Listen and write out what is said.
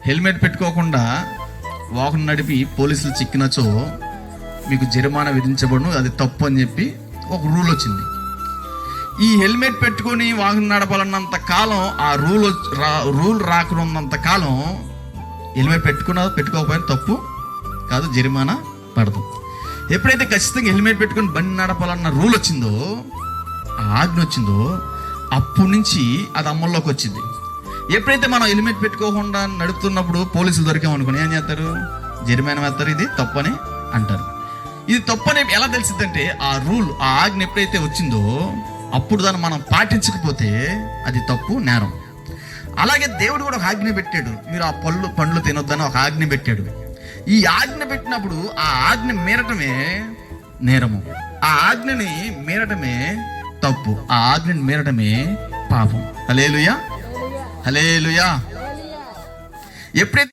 Helmet పెట్టుకోకుండా వాహనం నడిపి పోలీసులు చిక్కినచో మీకు జరిమానా విధించబడును, అది తప్పు అని చెప్పి ఒక రూల్ వచ్చింది. ఈ హెల్మెట్ పెట్టుకొని వాహనం నడపాలన్నంత కాలం, ఆ రూల్ రాకున్నంత కాలం హెల్మెట్ పెట్టుకోకపోయినా తప్పు కాదు, జరిమానా పడదు. ఎప్పుడైతే ఖచ్చితంగా హెల్మెట్ పెట్టుకొని బండి నడపాలన్న రూల్ వచ్చిందో, ఆ ఆజ్ఞ వచ్చిందో, అప్పటి నుంచి అది అమల్లోకి వచ్చింది. ఎప్పుడైతే మనం హెల్మెట్ పెట్టుకోకుండా నడుపుతున్నప్పుడు పోలీసులు దొరికామనుకుని ఏం చేస్తారు? జరిమానా వేస్తారు, ఇది తప్పని అంటారు. ఇది తప్పని ఎలా తెలిసిందంటే, ఆ రూల్, ఆ ఆజ్ఞ ఎప్పుడైతే వచ్చిందో అప్పుడు దాన్ని మనం పాటించకపోతే అది తప్పు, నేరం. అలాగే దేవుడు కూడా ఒక ఆజ్ఞ పెట్టాడు, మీరు ఆ పండ్లు తినొద్దని ఒక ఆజ్ఞ పెట్టాడు. ఈ ఆజ్ఞ పెట్టినప్పుడు ఆ ఆజ్ఞ మీరటమే నేరము, ఆ ఆజ్ఞని మీరటమే తప్పు, ఆ ఆజ్ఞని మీరటమే పాపం. హల్లెలూయా, హల్లెలూయా. ఎప్పుడైతే